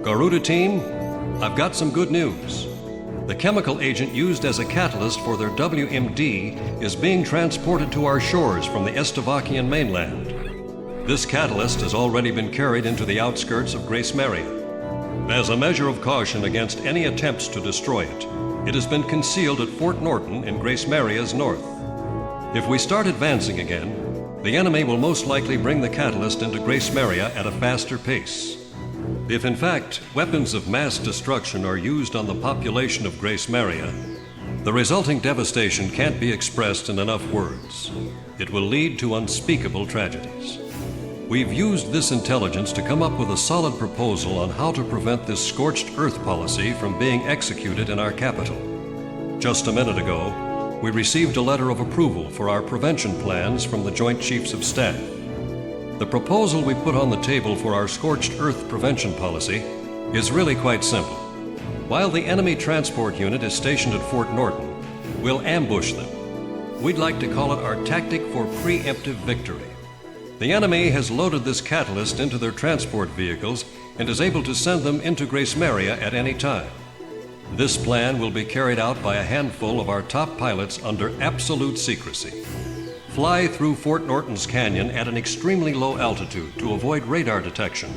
Garuda team, I've got some good news. The chemical agent used as a catalyst for their WMD is being transported to our shores from the Estevakian mainland. This catalyst has already been carried into the outskirts of Grace Maria. As a measure of caution against any attempts to destroy it, it has been concealed at Fort Norton in Grace Maria's north. If we start advancing again, the enemy will most likely bring the catalyst into Grace Maria at a faster pace. If in fact weapons of mass destruction are used on the population of Grace Maria, the resulting devastation can't be expressed in enough words. It will lead to unspeakable tragedies. We've used this intelligence to come up with a solid proposal on how to prevent this scorched earth policy from being executed in our capital. Just a minute ago, we received a letter of approval for our prevention plans from the Joint Chiefs of Staff. The proposal we put on the table for our scorched earth prevention policy is really quite simple. While the enemy transport unit is stationed at Fort Norton, we'll ambush them. We'd like to call it our tactic for preemptive victory. The enemy has loaded this catalyst into their transport vehicles and is able to send them into Grace Maria at any time. This plan will be carried out by a handful of our top pilots under absolute secrecy. Fly through Fort Norton's canyon at an extremely low altitude to avoid radar detection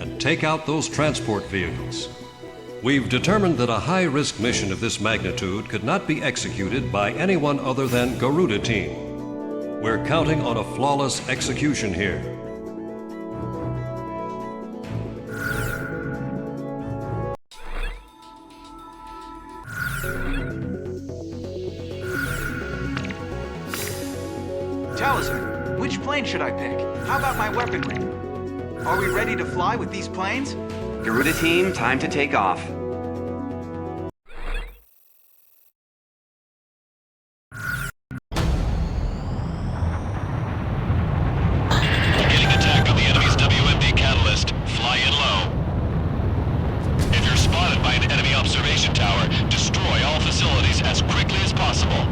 and take out those transport vehicles. We've determined that a high-risk mission of this magnitude could not be executed by anyone other than Garuda team. We're counting on a flawless execution here. Talisman, which plane should I pick? How about my weaponry? Are we ready to fly with these planes? Garuda team, time to take off. Getting attack on the enemy's WMD catalyst. Fly in low. If you're spotted by an enemy observation tower, destroy all facilities as quickly as possible.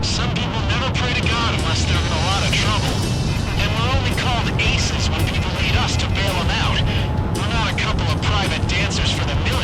Some people never pray to God unless they're in a lot of trouble. And we're only called aces when people need us to bail them out. We're not a couple of private dancers for the military.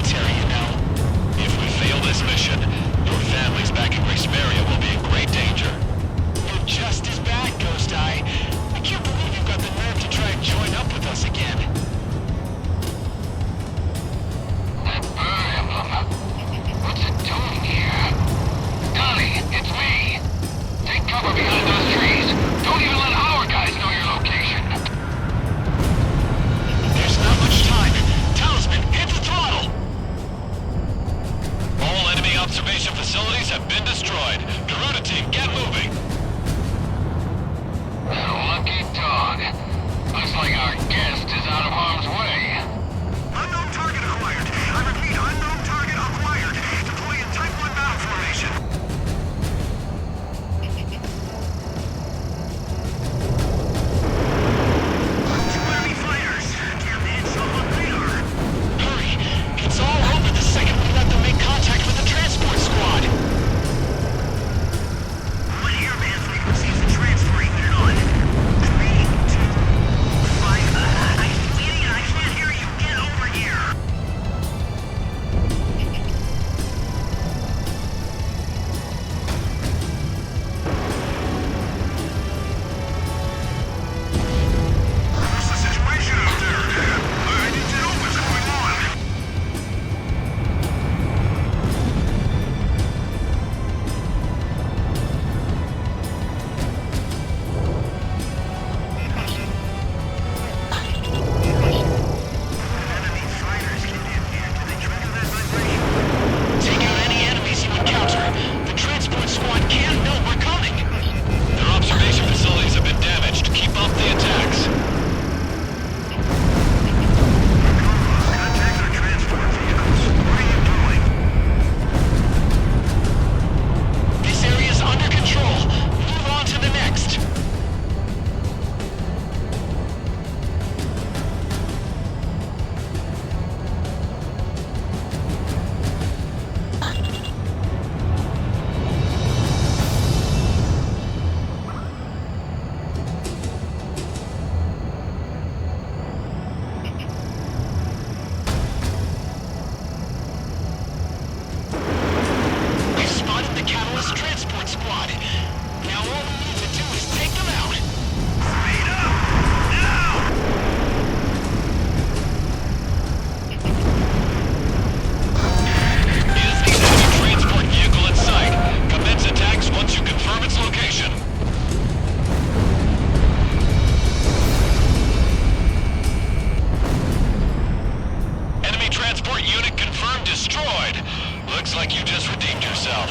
like you just redeemed yourself.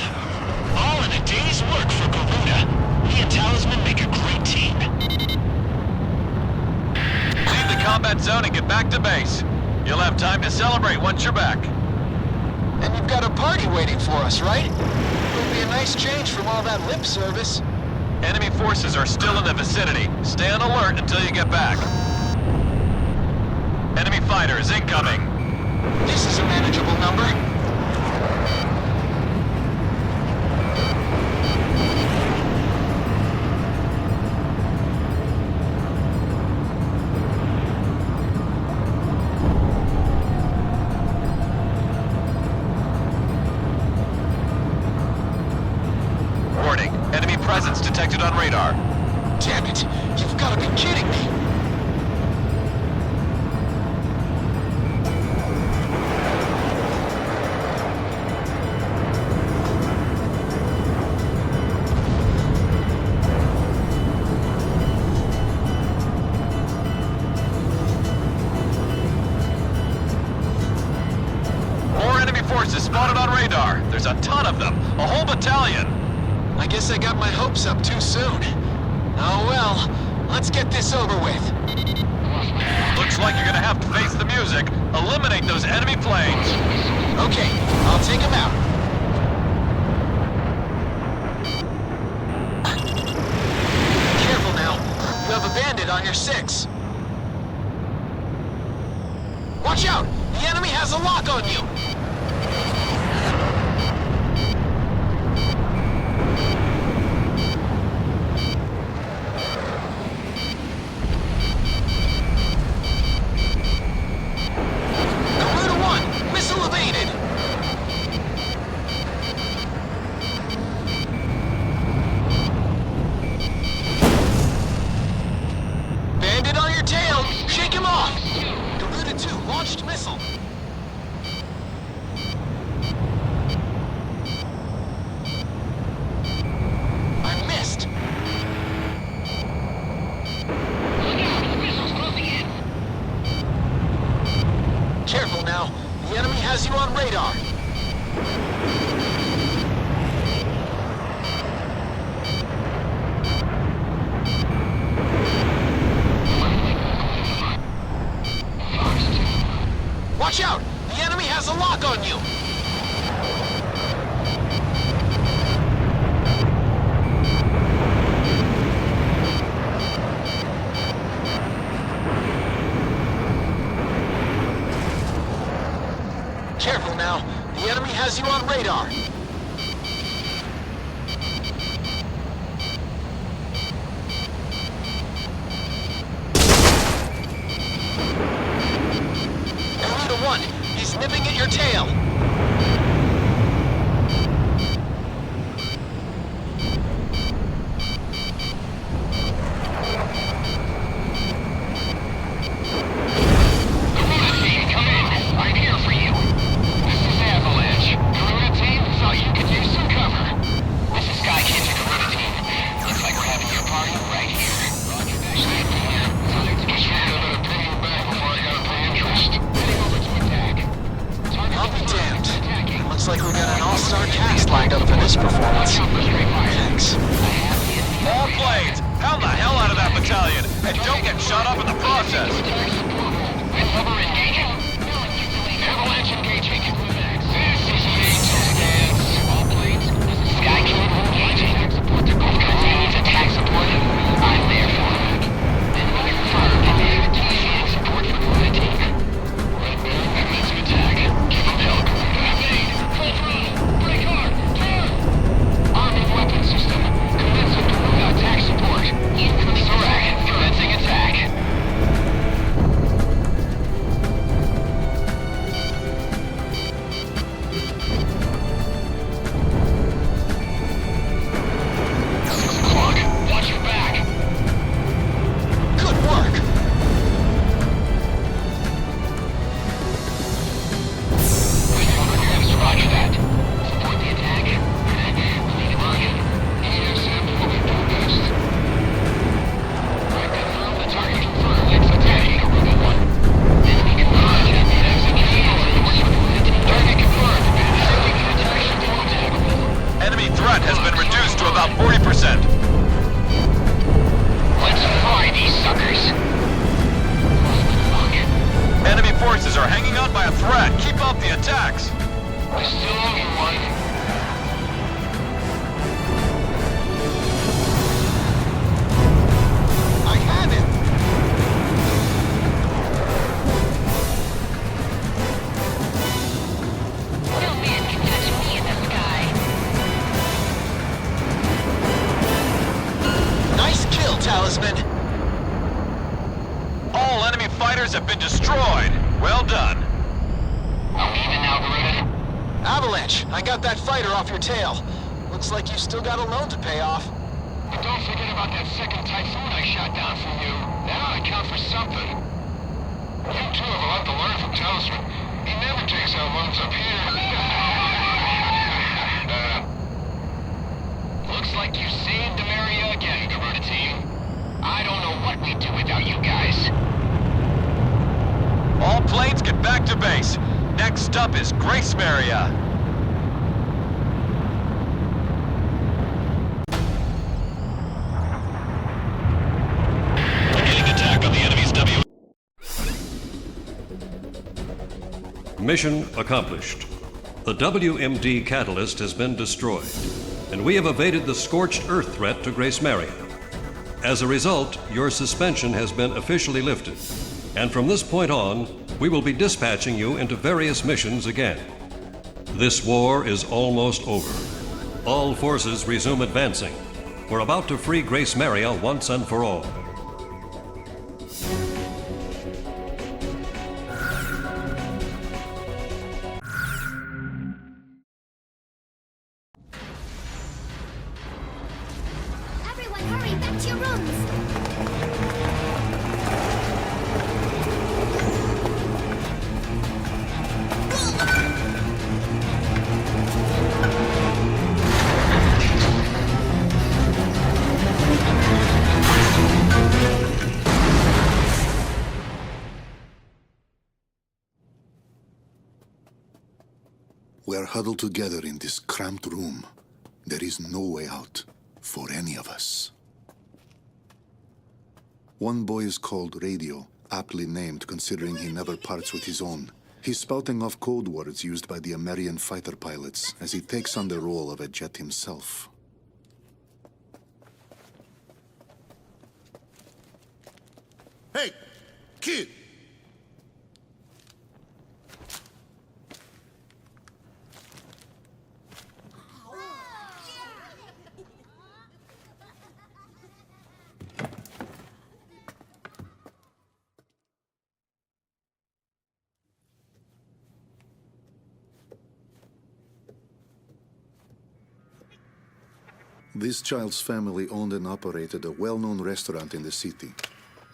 All in a day's work for Garuda. He and Talisman make a great team. Leave the combat zone and get back to base. You'll have time to celebrate once you're back. And you've got a party waiting for us, right? It'll be a nice change from all that lip service. Enemy forces are still in the vicinity. Stay on alert until you get back. Enemy fighters incoming. This is a manageable number. Warning, enemy presence detected on radar. Damn it! You've got to be kidding me! More enemy forces spotted on radar. There's a ton of them. A whole battalion. I guess I got my hopes up too soon. Oh well, let's get this over with. Looks like you're gonna have to face the music. Eliminate those enemy planes. Okay, I'll take him out. Careful now. You have a bandit on your 6. Watch out! The enemy has a lock on you! Garuda 1, missile evaded! Bandit on your tail! Shake him off! Garuda 2, launched missile! I missed! Careful now. The enemy has you on radar. Watch out! The enemy has a lock on you! Careful now. The enemy has you on radar. Garuda 1, he's nipping at your tail. Looks like we got an all-star cast lined up for this performance. Thanks. More planes! Pound the hell out of that battalion! And don't get shot up in the process! Avalanche engaging. CCA stance. All planes. Sky King engaging. Because he needs attack support. I'm there for him. Then we confirm initiating support for the team. Red Moon commencing attack. Give him hell, Garuda. Evade. Full throttle. Brake hard. Turn. Arming weapon system. Commencing Garuda attack support. Correct. Commencing attack. forces are hanging on by a thread. Keep up the attacks. I still owe you one. I have it! No man can touch me in the sky. Nice kill, Talisman! All enemy fighters have been destroyed. Well done. Are we even now, Garuda? Avalanche, I got that fighter off your tail. Looks like you still got a loan to pay off. But don't forget about that second typhoon I shot down for you. That ought to count for something. You two have a lot to learn from Talisman. He never takes out loans up here. Looks like you saved Demaria again, Garuda team. I don't know what we'd do without you guys. All planes get back to base. Next up is Grace Maria. Beginning attack on the enemy's W. Mission accomplished. The WMD catalyst has been destroyed, and we have evaded the scorched earth threat to Grace Maria. As a result, your suspension has been officially lifted, and from this point on, we will be dispatching you into various missions again. This war is almost over. All forces resume advancing. We're about to free Grace Maria once and for all. Everyone, hurry back to your rooms! We are huddled together in this cramped room. There is no way out for any of us. One boy is called Radio, aptly named considering he never parts with his own. He's spouting off code words used by the American fighter pilots as he takes on the role of a jet himself. Hey, kid! This child's family owned and operated a well-known restaurant in the city.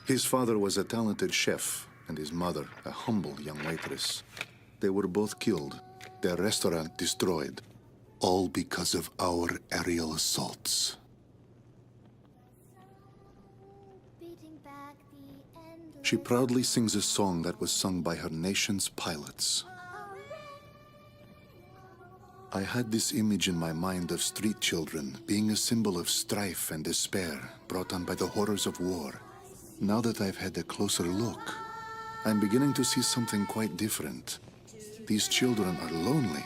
His father was a talented chef, and his mother, a humble young waitress. They were both killed, their restaurant destroyed, all because of our aerial assaults. She proudly sings a song that was sung by her nation's pilots. I had this image in my mind of street children being a symbol of strife and despair brought on by the horrors of war. Now that I've had a closer look, I'm beginning to see something quite different. These children are lonely,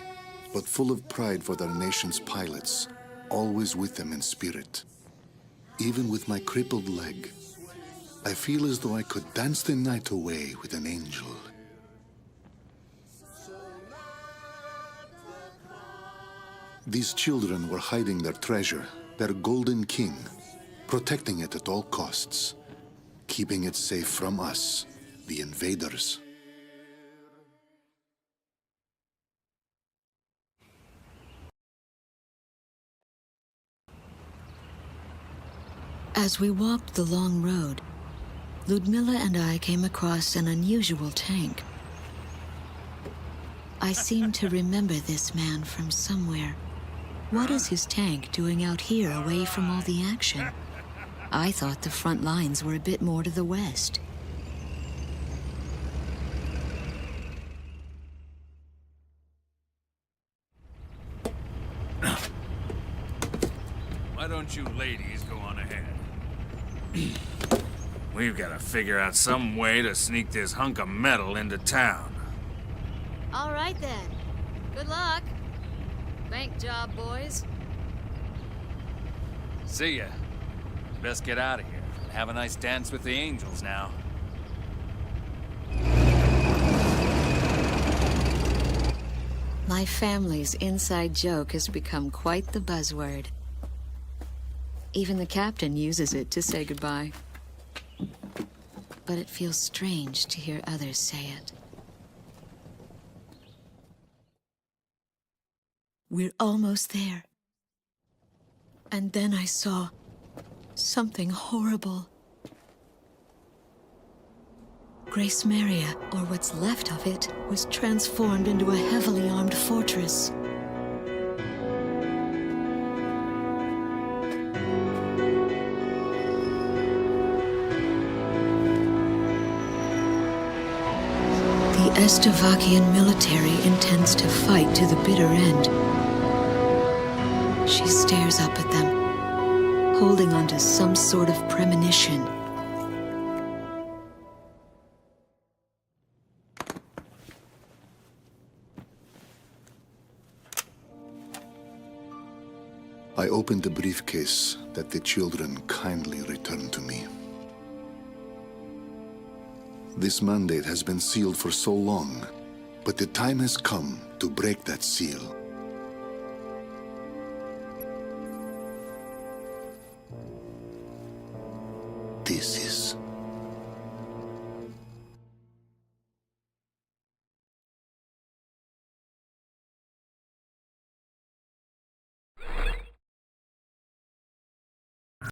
but full of pride for their nation's pilots, always with them in spirit. Even with my crippled leg, I feel as though I could dance the night away with an angel. These children were hiding their treasure, their golden king, protecting it at all costs, keeping it safe from us, the invaders. As we walked the long road, Ludmilla and I came across an unusual tank. I seem to remember this man from somewhere. What is his tank doing out here away from all the action? I thought the front lines were a bit more to the west. Why don't you ladies go on ahead? We've got to figure out some way to sneak this hunk of metal into town. All right then. Good luck. Bank job, boys. See ya. Best get out of here. Have a nice dance with the angels now. My family's inside joke has become quite the buzzword. Even the captain uses it to say goodbye. But it feels strange to hear others say it. We're almost there. And then I saw something horrible. Grace Maria, or what's left of it, was transformed into a heavily armed fortress. The Estavakian military intends to fight to the bitter end. She stares up at them, holding on to some sort of premonition. I opened the briefcase that the children kindly returned to me. This mandate has been sealed for so long, but the time has come to break that seal. This is